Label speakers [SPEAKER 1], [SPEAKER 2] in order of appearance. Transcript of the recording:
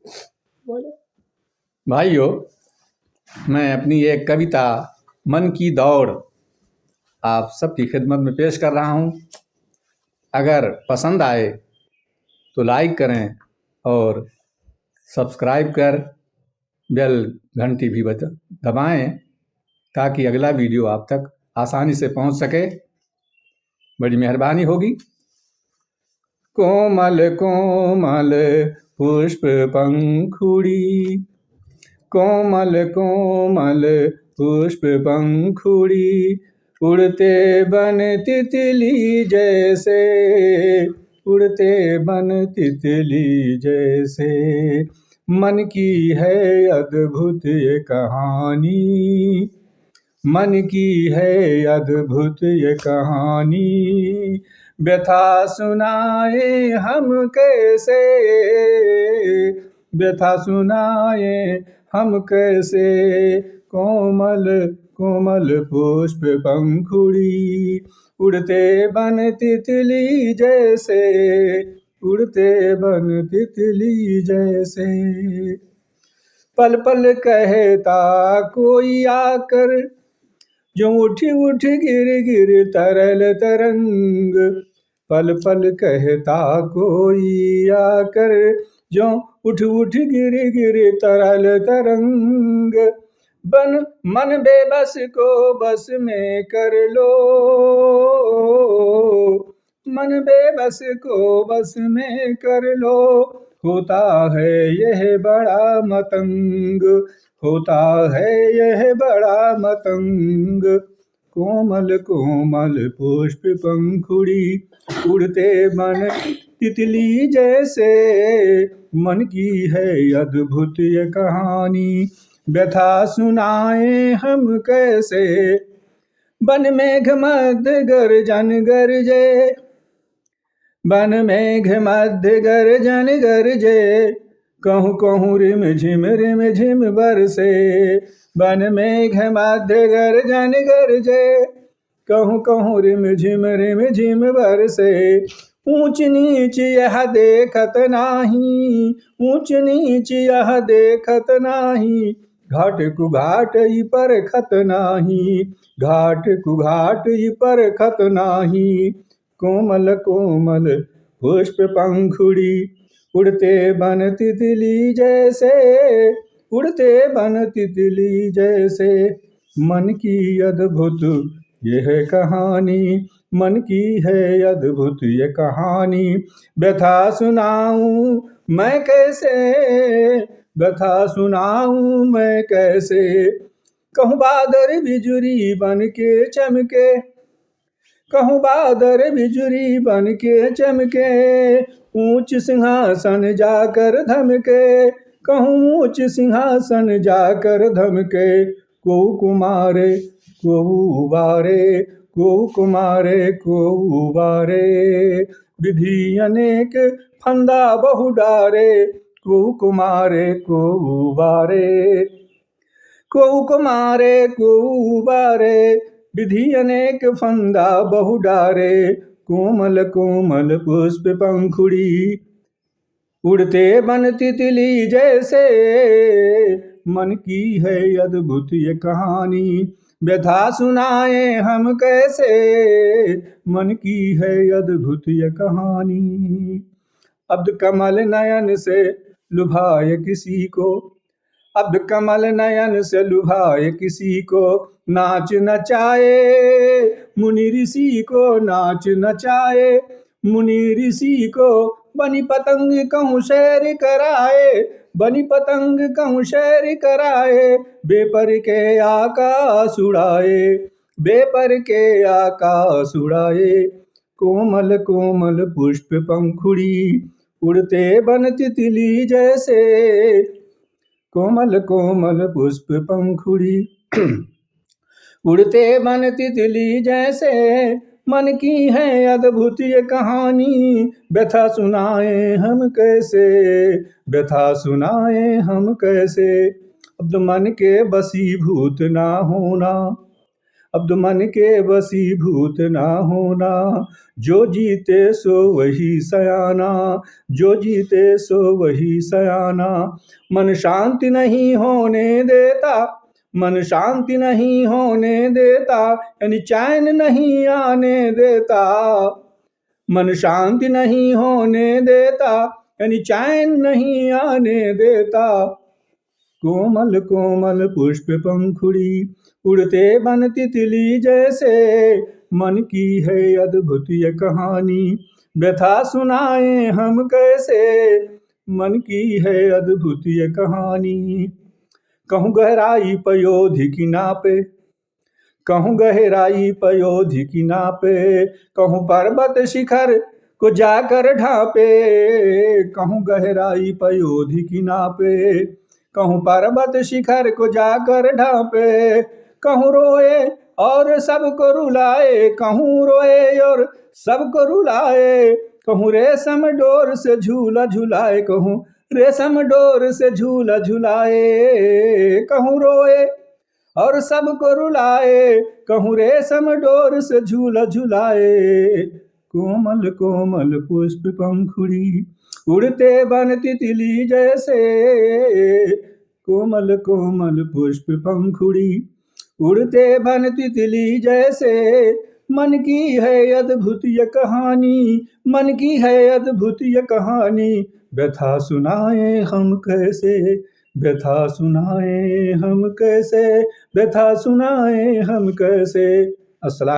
[SPEAKER 1] बोलो।
[SPEAKER 2] भाइयों, मैं अपनी एक कविता मन की दौड़ आप सबकी खिदमत में पेश कर रहा हूँ। अगर पसंद आए तो लाइक करें और सब्सक्राइब कर बेल घंटी भी दबाएं ताकि अगला वीडियो आप तक आसानी से पहुंच सके। बड़ी मेहरबानी होगी। कोमल कोमल पुष्प पंखुड़ी, कोमल कोमल पुष्प पंखुड़ी, उड़ते बन तितली जैसे, उड़ते बन तितली जैसे। मन की है अद्भुत ये कहानी, मन की है अद्भुत ये कहानी। व्यथा सुनाए हम कैसे, व्यथा सुनाए हम कैसे। कोमल कोमल पुष्प पंखुड़ी, उड़ते बन तितली जैसे, उड़ते बन तितली जैसे। पल पल कहता कोई आकर, जो उठ उठ गिर गिर तरल तरंग। पल पल कहता कोई आकर, जो उठ उठ गिर गिर तरल तरंग। मन बेबस को बस में कर लो, मन बेबस को बस में कर लो। होता है यह बड़ा मतंग, होता है यह बड़ा मतंग। कोमल कोमल पुष्प पंखुड़ी, उड़ते बन तितली जैसे। मन की है अद्भुत ये कहानी, व्यथा सुनाए हम कैसे। बन मेघ मध्य गर्जन गरजे, बन मेघ मध्य गर्जन गरजे। कहूँ कहूँ रिम झिम बरसे। बन मेघ मध्य गर्जन गरजे, कहूँ कहूँ रिम झिम बरसे। ऊंच नीच यह देखत नाही, ऊंच नीच यह देखत नाही। घाट कुघाट ई परखत नाही, घाट कुघाट ई परखत नाही। कोमल कोमल पुष्प पंखुड़ी, उड़ते बन तितली जैसे, उड़ते बन तितली जैसे। मन की अद्भुत यह कहानी, मन की है अद्भुत ये कहानी। व्यथा सुनाऊं मैं कैसे, व्यथा सुनाऊं मैं कैसे। कहूँ बादर बिजुरी बन के चमके, कहूँ बादर बिजुरी बन के चमके। ऊंच सिंहासन जाकर धमके, कहूँ ऊंच सिंहासन जाकर धमके। को कुमारे को उबारे, को कुमारे को उबारे। विधि अनेक फंदा बहु डारे, को कुमारे को उबारे। को कुमारे को उबारे, विधि अनेक फंदा बहु डारे। कोमल कोमल पुष्प पंखुड़ी, उड़ते बन तितली जैसे। मन की है अद्भुत ये कहानी, व्यथा सुनाए हम कैसे। मन की है अद्भुत ये कहानी। अब्द कमल नयन से लुभाए किसी को, अब्द कमल नयन से लुभाए किसी को। नाच नचाए मुनि ऋषि को, नाच नचाए मुनि ऋषि को। बनी पतंग कहूँ सैर कराए, बनी पतंग कहूँ सैर कराए। बेपर के आकाश उड़ाए, बेपर के आकाश उड़ाए। कोमल कोमल पुष्प पंखुड़ी, उड़ते बन तितली जैसे। कोमल कोमल पुष्प पंखुड़ी, उड़ते बन तितली जैसे। मन की है अद्भुत ये कहानी, व्यथा सुनाए हम कैसे, व्यथा सुनाए हम कैसे। अब मन के बसीभूत ना होना, अब मन के वशीभूत ना होना, जो जीते सो वही सयाना, जो जीते सो वही सयाना। मन शांति नहीं होने देता, मन शांति नहीं होने देता, यानी चैन नहीं आने देता। मन शांति नहीं होने देता, यानी चैन नहीं आने देता। कोमल कोमल पुष्प पंखुड़ी, उड़ते बन तितली जैसे, मन की है अद्भुत ये कहानी, व्यथा सुनाए हम कैसे, मन की है अद्भुत ये कहानी। कहूँ गहराई पयोधि की नापे, कहूँ गहराई पयोधि की नापे, कहूँ पर्वत शिखर को जाकर ढापे, कहूँ गहराई पयोधि की नापे, कहूँ पर्वत शिखर को जाकर ढापे। कहूँ रोए और सबको रुलाए, कहूँ रोए और सबको रुलाए, कहूँ रेशम डोर से झूला झुलाए, कहूँ रेशम डोर से झूला झुलाए। कहूँ रोए और सबको रुलाए, कहूँ रेशम डोर से झूला झुलाए। कोमल कोमल पुष्प पंखुड़ी, उड़ते बन तितली जैसे, कोमल कोमल पुष्प पंखुड़ी, उड़ते बन तितली जैसे। मन की है अद्भुत ये कहानी, मन की है अद्भुत ये कहानी, व्यथा सुनाए हम कैसे, व्यथा सुनाए हम कैसे, व्यथा सुनाए हम कैसे। अस्सलाम।